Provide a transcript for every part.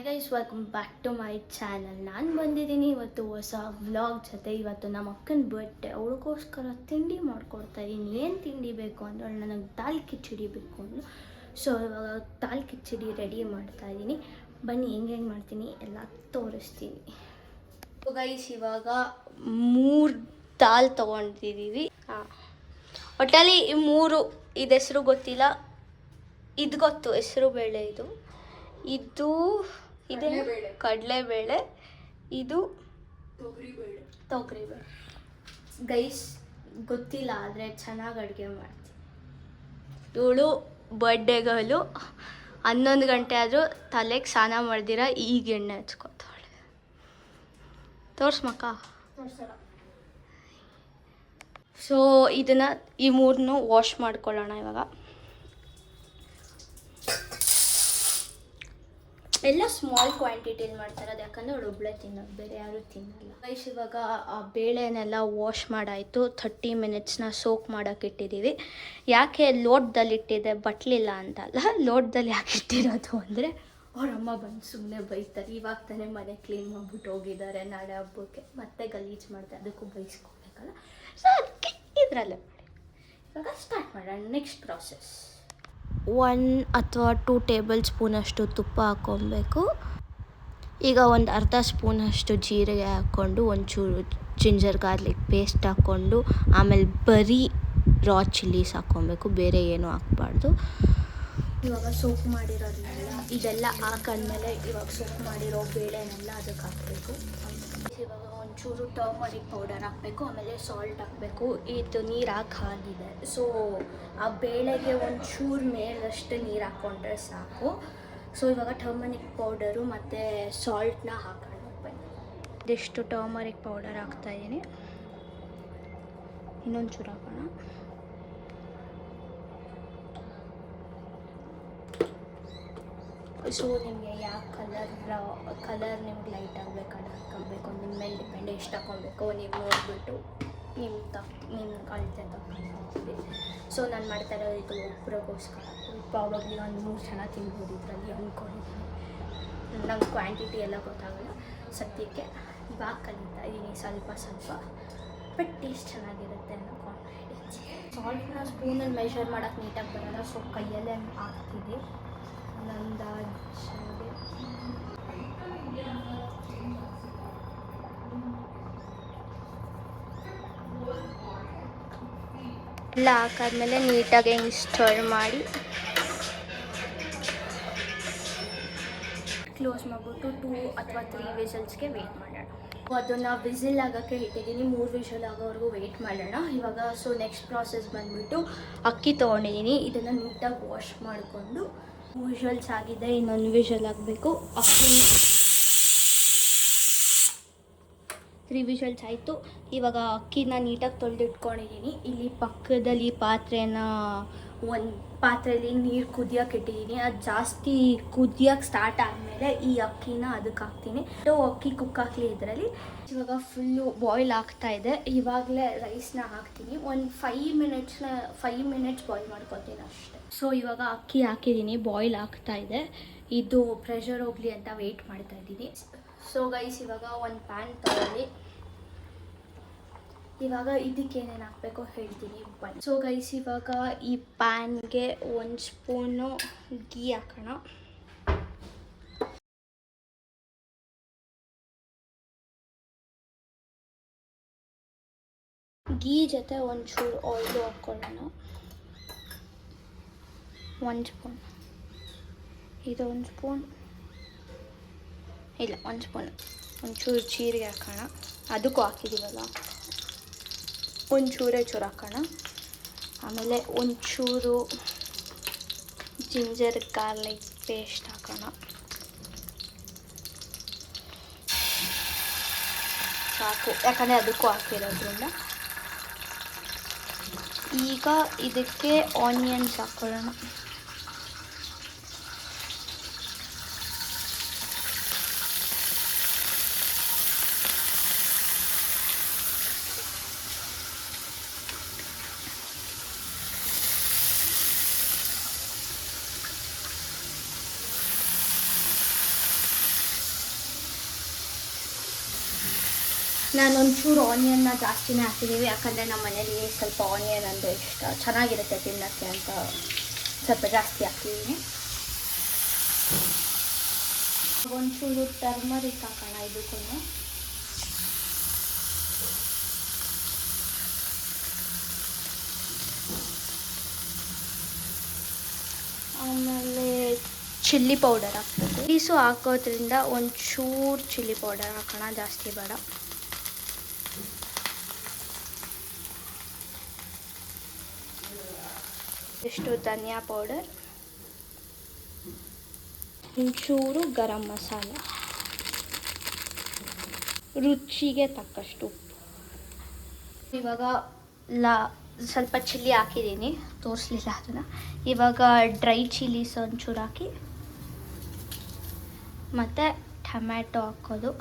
Guys, welcome back to my channel. ನಾನು ಬಂದಿದ್ದೀನಿ ಇವತ್ತು ಹೊಸ ವ್ಲಾಗ್ ಜೊತೆ. ಇವತ್ತು ನಮ್ಮ ಅಕ್ಕನ ಬರ್ಡೇ, ಅವಳಿಗೋಸ್ಕರ ತಿಂಡಿ ಮಾಡ್ಕೊಡ್ತಾ ಇದ್ದೀನಿ. ಏನು ತಿಂಡಿ ಬೇಕು ಅಂದರೆ ನನಗೆ ದಾಲ್ ಕಿಚಡಿ ಬೇಕು ಅಂದರು. ಸೊ ಇವಾಗ ದಾಲ್ ಕಿಚಡಿ ರೆಡಿ ಮಾಡ್ತಾ ಇದ್ದೀನಿ. ಬನ್ನಿ ಹೆಂಗೆ ಮಾಡ್ತೀನಿ ಎಲ್ಲ ತೋರಿಸ್ತೀನಿ. ಗೈಸ್, ಇವಾಗ 3 ದಾಲ್ ತೊಗೊಂಡಿದ್ದೀವಿ. ಒಟ್ಟಲ್ಲಿ ಈ 3 ಇದು ಹೆಸರು ಗೊತ್ತಿಲ್ಲ, ಇದು ಗೊತ್ತು ಹೆಸರು ಬೇಳೆ. ಇದು ಇದೆ ಕಡಲೆಬೇಳೆ, ಇದು ತೊಗರಿಬೇಳೆ. ಗೈಸ್ ಗೊತ್ತಿಲ್ಲ, ಆದರೆ ಚೆನ್ನಾಗಿ ಅಡುಗೆ ಮಾಡ್ತೀನಿ. ಇವಳು ಬರ್ಡೇಗಳು 11 ಗಂಟೆ ಆದರೂ ತಲೆಗೆ ಸ್ನಾನ ಮಾಡ್ದಿರ ಈಗ ಎಣ್ಣೆ ಹಚ್ಕೊತಾಳೆ. ತೋರ್ಸ್ಮಕ್ಕ. ಸೊ ಇದನ್ನು ಈ 3 ವಾಶ್ ಮಾಡ್ಕೊಳ್ಳೋಣ ಇವಾಗ. ಎಲ್ಲ ಸ್ಮಾಲ್ ಕ್ವಾಂಟಿಟಿಲಿ ಮಾಡ್ತಾರೆ, ಅದು ಯಾಕಂದರೆ ಅವಳು ಒಬ್ಬಳೇ ತಿನ್ನೋದು, ಬೇರೆ ಯಾರೂ ತಿನ್ನಲ್ಲ. ಗೈಸ್, ಇವಾಗ ಆ ಬೇಳೆನೆಲ್ಲ ವಾಶ್ ಮಾಡಾಯಿತು. 30 ಮಿನಿಟ್ಸ್ನ ಸೋಕ್ ಮಾಡೋಕೆ ಇಟ್ಟಿದ್ದೀವಿ. ಯಾಕೆ ಲೋಟದಲ್ಲಿ ಇಟ್ಟಿದ್ದೆ, ಬಟ್ಲಿಲ್ಲ ಅಂತಲ್ಲ, ಲೋಟದಲ್ಲಿ ಯಾಕೆ ಇಟ್ಟಿರೋದು ಅಂದರೆ ಅವರಮ್ಮ ಬಂದು ಸುಮ್ಮನೆ ಬೈತಾರೆ. ಇವಾಗ ತಾನೇ ಮನೆ ಕ್ಲೀನ್ ಮಾಡಿಬಿಟ್ಟು ಹೋಗಿದ್ದಾರೆ, ನಾಳೆ ಹಬ್ಬಕ್ಕೆ ಮತ್ತೆ ಗಲೀಜು ಮಾಡ್ತಾರೆ, ಅದಕ್ಕೂ ಬೈಸ್ಕೊಬೇಕಲ್ಲ. ಸೊ ಅದಕ್ಕೆ ಇದರಲ್ಲೇ ಮಾಡಿ. ಇವಾಗ ಸ್ಟಾರ್ಟ್ ಮಾಡೋಣ ನೆಕ್ಸ್ಟ್ ಪ್ರಾಸೆಸ್. 1 ಅಥವಾ 2 ಟೇಬಲ್ ಸ್ಪೂನಷ್ಟು ತುಪ್ಪ ಹಾಕ್ಕೊಬೇಕು. ಈಗ ಒಂದು ಅರ್ಧ ಸ್ಪೂನಷ್ಟು ಜೀರಿಗೆ ಹಾಕ್ಕೊಂಡು, ಒಂಚೂರು ಜಿಂಜರ್ ಗಾರ್ಲಿಕ್ ಪೇಸ್ಟ್ ಹಾಕ್ಕೊಂಡು, ಆಮೇಲೆ ಬರೀ ರಾ ಚಿಲ್ಲೀಸ್ ಹಾಕ್ಕೊಬೇಕು, ಬೇರೆ ಏನೂ ಹಾಕ್ಬಾರ್ದು. ಇವಾಗ ಸೋಪ್ ಮಾಡಿರೋದನ್ನೆಲ್ಲ ಇದೆಲ್ಲ ಹಾಕಾದ್ಮೇಲೆ ಇವಾಗ ಸೋಪ್ ಮಾಡಿರೋ ಬೇಳೆನೆಲ್ಲ ಅದಕ್ಕೆ ಹಾಕಬೇಕು. ಇವಾಗ ಒಂಚೂರು ಟರ್ಮರಿಕ್ ಪೌಡರ್ ಹಾಕಬೇಕು, ಆಮೇಲೆ ಸಾಲ್ಟ್ ಹಾಕಬೇಕು. ಇದು ನೀರು ಹಾಕಿದೆ, ಸೊ ಆ ಬೇಳೆಗೆ ಒಂಚೂರು ಮೇಲಷ್ಟು ನೀರು ಹಾಕ್ಕೊಂಡ್ರೆ ಸಾಕು. ಸೊ ಇವಾಗ ಟರ್ಮರಿಕ್ ಪೌಡರು ಮತ್ತು ಸಾಲ್ಟ್ನ ಹಾಕೋಣ. ಇದಿಷ್ಟು ಟರ್ಮರಿಕ್ ಪೌಡರ್ ಹಾಕ್ತಾಯಿದ್ದೀನಿ, ಇನ್ನೊಂಚೂರು ಹಾಕೋಣ. ಸೊ ನಿಮಗೆ ಯಾವ ಕಲರ್ ನಿಮ್ಗೆ ಲೈಟ್ ಆಗಬೇಕು ಅದು ಹಾಕ್ಕೊಬೇಕು, ನಿಮ್ಮ ಮೇಲೆ ಡಿಪೆಂಡ್. ಎಷ್ಟು ಹಾಕ್ಕೊಬೇಕು ನೀವು ನೋಡಿಬಿಟ್ಟು ನಿಮ್ಮ ಅಳತೆ ತಗೊಂಡು. ಸೊ ನಾನು ಮಾಡ್ತಾ ಇರೋದು ಇದು ಒಬ್ಬರಿಗೋಸ್ಕರ, ಪ್ರಾಬಬ್ಲಿ ಒಂದು 3 ಜನ ತಿನ್ಬೋದು ಇದರಲ್ಲಿ ಅಂದ್ಕೊಂಡಿದ್ದೀನಿ. ನಂಗೆ ಕ್ವಾಂಟಿಟಿ ಎಲ್ಲ ಗೊತ್ತಾಗಲ್ಲ ಸದ್ಯಕ್ಕೆ. ಇವಾಗ ಕಲಿತಾ ಇದ್ದೀನಿ ಸ್ವಲ್ಪ, ಬಟ್ ಟೇಸ್ಟ್ ಚೆನ್ನಾಗಿರುತ್ತೆ ಅಂದ್ಕೊಂಡು. ಸಾಲ್ಟ್ನ ಸ್ಪೂನಲ್ಲಿ ಮೆಷರ್ ಮಾಡೋಕ್ಕೆ ನೀಟಾಗಿ ಬರೋಲ್ಲ, ಸೊ ಕೈಯಲ್ಲೇ ಹಾಕ್ತಿದ್ದೆ. ಎಲ್ಲ ಹಾಕಾದ್ಮೇಲೆ ನೀಟಾಗಿ ಹಿಂಗೆ ಸ್ಟರ್ ಮಾಡಿ ಕ್ಲೋಸ್ ಮಾಡಿಬಿಟ್ಟು 2 ಅಥವಾ 3 ವಿಸಲ್ಸ್ಗೆ ವೆಯ್ಟ್ ಮಾಡೋಣ. ಅದನ್ನು ವಿಸಿಲ್ ಆಗೋಕ್ಕೆ ಇಟ್ಟಿದ್ದೀನಿ, 3 ವಿಷಲ್ ಆಗೋವರೆಗೂ ವೆಯ್ಟ್ ಮಾಡೋಣ ಇವಾಗ. ಸೊ ನೆಕ್ಸ್ಟ್ ಪ್ರಾಸೆಸ್ ಬಂದುಬಿಟ್ಟು ಅಕ್ಕಿ ತೊಗೊಂಡಿದ್ದೀನಿ. ಇದನ್ನು ನೀಟಾಗಿ ವಾಶ್ ಮಾಡಿಕೊಂಡು, 3 ವಿಷಲ್ಸ್ ಆಗಿದೆ, ಇನ್ನೊಂದು ವಿಷಲ್ ಆಗಬೇಕು. ಅಕ್ಕಿ 3 ವಿಷಲ್ಸ್ ಆಯಿತು. ಇವಾಗ ಅಕ್ಕಿನ ನೀಟಾಗಿ ತೊಳೆದಿಟ್ಕೊಂಡಿದ್ದೀನಿ. ಇಲ್ಲಿ ಪಕ್ಕದಲ್ಲಿ ಒಂದು ಪಾತ್ರೆಯಲ್ಲಿ ನೀರು ಕುದಿಯೋಕೆ ಇಟ್ಟಿದ್ದೀನಿ. ಅದು ಜಾಸ್ತಿ ಕುದಿಯೋಕೆ ಸ್ಟಾರ್ಟ್ ಆದಮೇಲೆ ಈ ಅಕ್ಕಿನ ಅದಕ್ಕೆ ಹಾಕ್ತೀನಿ. ಅಕ್ಕಿ ಕುಕ್ ಹಾಕಲಿ ಇದರಲ್ಲಿ. ಇವಾಗ ಫುಲ್ಲು ಬಾಯ್ಲ್ ಆಗ್ತಾಯಿದೆ. ಇವಾಗಲೇ ರೈಸ್ನ ಹಾಕ್ತೀನಿ. ಒಂದು 5 ಮಿನಿಟ್ಸ್ ಬಾಯ್ಲ್ ಮಾಡ್ಕೊತೀನಿ ಅಷ್ಟೇ. ಸೊ ಇವಾಗ ಅಕ್ಕಿ ಹಾಕಿದ್ದೀನಿ, ಬಾಯ್ಲ್ ಆಗ್ತಾಯಿದೆ. ಇದು ಪ್ರೆಷರ್ ಹೋಗಲಿ ಅಂತ ವೆಯ್ಟ್ ಮಾಡ್ತಾಯಿದ್ದೀನಿ. ಸೊ ಗೈಸ್, ಇವಾಗ ಒಂದು ಪ್ಯಾನ್ ತಗೊಳ್ಳಿ. ಇವಾಗ ಇದಕ್ಕೆ ಏನೇನು ಹಾಕಬೇಕೋ ಹೇಳ್ತೀನಿ ಬನ್ನಿ. ಸೊ ಗೈಸ್, ಇವಾಗ ಈ ಪ್ಯಾನ್ಗೆ 1 ಸ್ಪೂನು ಗೀ ಹಾಕೋಣ. ಗೀ ಜೊತೆ ಒಂಚೂರು ಆಯಿಲು ಹಾಕ್ಕೊಳ್ಳೋಣ. 1 ಸ್ಪೂನ್, ಇದು 1 ಸ್ಪೂನ್ ಇಲ್ಲ 1 ಸ್ಪೂನ್. ಒಂಚೂರು ಜೀರಿಗೆ ಹಾಕೋಣ, ಅದಕ್ಕೂ ಹಾಕಿದ್ದೀವಲ್ಲ, ಒಂಚೂರು ಹಾಕೋಣ. ಆಮೇಲೆ ಒಂಚೂರು ಜಿಂಜರ್ ಗಾರ್ಲಿಕ್ ಪೇಸ್ಟ್ ಹಾಕೋಣ, ಸಾಕು, ಯಾಕಂದರೆ ಅದಕ್ಕೂ ಹಾಕಿರೋದ್ರಿಂದ. ಈಗ ಇದಕ್ಕೆ ಆನಿಯನ್ಸ್ ಹಾಕ್ಕೊಳ್ಳೋಣ. ನಾನೊಂಚೂರು ಆನಿಯನ್ನ ಜಾಸ್ತಿನೇ ಹಾಕಿದ್ದೀವಿ, ಯಾಕಂದರೆ ನಮ್ಮ ಮನೇಲಿ ಸ್ವಲ್ಪ ಆನಿಯನ್ ಅಂದರೆ ಇಷ್ಟ, ಚೆನ್ನಾಗಿರುತ್ತೆ ತಿನ್ನೋಕ್ಕೆ ಅಂತ ಸ್ವಲ್ಪ ಜಾಸ್ತಿ ಹಾಕಿದ್ದೀನಿ. ಒಂಚೂರು ಟರ್ಮರಿಕ್ ಹಾಕೋಣ ಇದಕ್ಕೂ. ಆಮೇಲೆ ಚಿಲ್ಲಿ ಪೌಡರ್ ಹಾಕ್ಬೇಕು. ಪೀಸು ಹಾಕೋದ್ರಿಂದ ಒಂಚೂರು ಚಿಲ್ಲಿ ಪೌಡರ್ ಹಾಕೋಣ, ಜಾಸ್ತಿ ಬೇಡ. ಎಷ್ಟು ಧನಿಯಾ ಪೌಡರ್, ಒಂಚೂರು ಗರಂ ಮಸಾಲ, ರುಚಿಗೆ ತಕ್ಕಷ್ಟು ಉಪ್ಪು. ಇವಾಗ ಸ್ವಲ್ಪ ಚಿಲ್ಲಿ ಹಾಕಿದ್ದೀನಿ, ತೋರಿಸ್ಲಿಲ್ಲ ಅದನ್ನು. ಇವಾಗ ಡ್ರೈ ಚಿಲ್ಲೀಸ್ ಒಂಚೂರು ಹಾಕಿ ಮತ್ತು ಟೊಮ್ಯಾಟೊ ಹಾಕೋದು.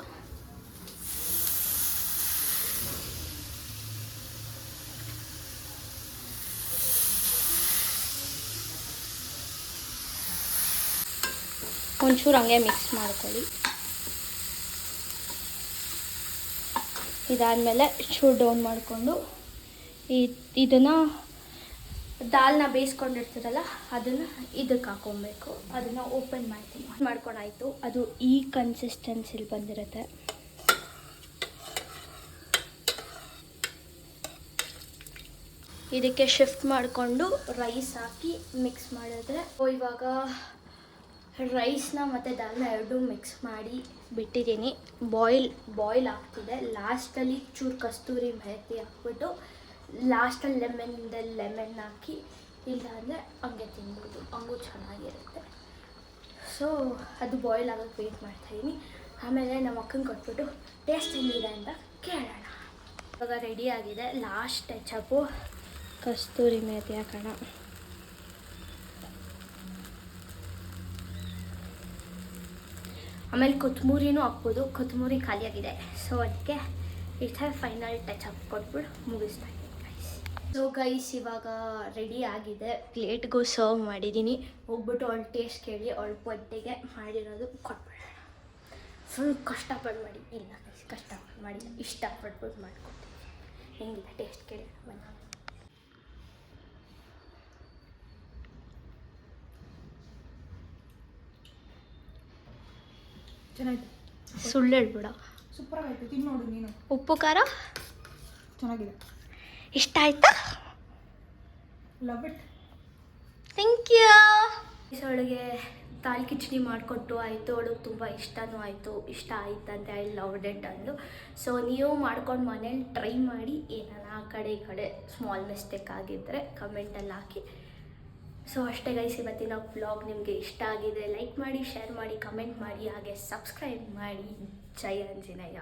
ಒಂಚೂರು ಹಂಗೆ ಮಿಕ್ಸ್ ಮಾಡ್ಕೊಳ್ಳಿ. ಇದಾದಮೇಲೆ ಚೂರು ಡೌನ್ ಮಾಡಿಕೊಂಡು ಇದನ್ನು ದಾಲ್ನ ಬೇಯಿಸ್ಕೊಂಡಿರ್ತೀರಲ್ಲ ಅದನ್ನು ಇದಕ್ಕೆ ಹಾಕೊಬೇಕು. ಅದನ್ನು ಓಪನ್ ಮಾಡ್ಕೊಂಡಾಯಿತು. ಅದು ಈ ಕನ್ಸಿಸ್ಟೆನ್ಸಿಲಿ ಬಂದಿರುತ್ತೆ. ಇದಕ್ಕೆ ಶಿಫ್ಟ್ ಮಾಡಿಕೊಂಡು ರೈಸ್ ಹಾಕಿ ಮಿಕ್ಸ್ ಮಾಡಿದ್ರೆ, ಇವಾಗ ರೈಸ್ನ ಮತ್ತು ದಾಲ್ನ ಎರಡೂ ಮಿಕ್ಸ್ ಮಾಡಿ ಬಿಟ್ಟಿದ್ದೀನಿ. ಬಾಯ್ಲ್ ಆಗ್ತಿದೆ. ಲಾಸ್ಟಲ್ಲಿ ಚೂರು ಕಸ್ತೂರಿ ಮೆಹಂದಿ ಹಾಕ್ಬಿಟ್ಟು ಲಾಸ್ಟಲ್ಲಿ ಲೆಮನ್ ಹಾಕಿ, ಇಲ್ಲ ಅಂದರೆ ಹಂಗೆ ತಿನ್ಬೋದು, ಹಂಗೂ ಚೆನ್ನಾಗಿರುತ್ತೆ. ಸೊ ಅದು ಬಾಯ್ಲ್ ಆಗೋಕ್ಕೆ ವೆಯ್ಟ್ ಮಾಡ್ತಾಯಿದ್ದೀನಿ. ಆಮೇಲೆ ನಮ್ಮ ಅಕ್ಕಂಗೆ ಕೊಟ್ಬಿಟ್ಟು ಟೇಸ್ಟ್ ಹೆಂಗಿದೆ ಅಂತ ಕೇಳೋಣ. ಇವಾಗ ರೆಡಿ ಆಗಿದೆ. ಲಾಸ್ಟ್ ಟಚಪ್ಪು ಕಸ್ತೂರಿ ಮೆಹಂದಿ ಹಾಕೋಣ. ಆಮೇಲೆ ಕೊತ್ತಂಬರಿನೂ ಹಾಕ್ಬೋದು. ಕೊತ್ತಂಬರಿ ಖಾಲಿಯಾಗಿದೆ, ಸೊ ಅದಕ್ಕೆ ಇಷ್ಟೇ ಫೈನಲ್ ಟಚಪ್ ಕೊಟ್ಬಿಟ್ಟು ಮುಗಿಸ್ತಾ ಇದ್ದೀನಿ ಗೈಸ್. ಸೊ ಗೈಸ್ ಇವಾಗ ರೆಡಿ ಆಗಿದೆ. ಪ್ಲೇಟ್ಗೂ ಸರ್ವ್ ಮಾಡಿದ್ದೀನಿ. ಹೋಗ್ಬಿಟ್ಟು ಅವಳು ಟೇಸ್ಟ್ ಕೇಳಿ ಅವಳ ಬಡ್ಡೆಗೆ ಮಾಡಿರೋದು ಕೊಟ್ಬಿಡೋಣ. ಫುಲ್ ಕಷ್ಟಪಟ್ಟು ಮಾಡಿ, ಇಲ್ಲ ಗೈಸ್ ಕಷ್ಟಪಟ್ಟು ಮಾಡಿಲ್ಲ, ಇಷ್ಟಪಟ್ಬಿಟ್ಟು ಮಾಡ್ಕೊಡ್ತೀನಿ. ಹೆಂಗಿಲ್ಲ ಟೇಸ್ಟ್ ಕೇಳಿ ಬನ್ನಿ. ಚೆನ್ನಾಗಿದೆ. ಸುಳ್ಳು ಹೇಳ್ಬಿಡ. ಸೂಪರ್ ಆಯಿತು, ತಿನ್ನು ನೋಡು ನೀನು. ಉಪ್ಪು ಖಾರ ಚೆನ್ನಾಗಿದೆ. ಇಷ್ಟ ಆಯ್ತಾ? Love it. Thank you. ಅವಳಿಗೆ ದಾಲ್ ಕಿಚಡಿ ಮಾಡಿಕೊಟ್ಟು ಆಯಿತು. ಅವಳಿಗೆ ತುಂಬ ಇಷ್ಟನೂ ಆಯಿತು. ಇಷ್ಟ ಆಯ್ತಂತೆ, ಐ ಲವ್ಡ್ ಇಟ್ ಅಂದು. ಸೊ ನೀವು ಮಾಡ್ಕೊಂಡು ಮನೇಲಿ ಟ್ರೈ ಮಾಡಿ. ಏನಾರ ಆ ಕಡೆ ಈ ಕಡೆ ಸ್ಮಾಲ್ ಮಿಸ್ಟೇಕ್ ಆಗಿದ್ದರೆ ಕಮೆಂಟಲ್ಲಿ ಹಾಕಿ. ಸೊ ಅಷ್ಟೇ ಗೈಸ್, ಇವತ್ತಿನ ವ್ಲಾಗ್ ನಿಮಗೆ ಇಷ್ಟ ಆಗಿದೆ ಲೈಕ್ ಮಾಡಿ, ಶೇರ್ ಮಾಡಿ, ಕಮೆಂಟ್ ಮಾಡಿ, ಹಾಗೆ ಸಬ್ಸ್ಕ್ರೈಬ್ ಮಾಡಿ. ಜೈ ಆಂಜನೇಯ.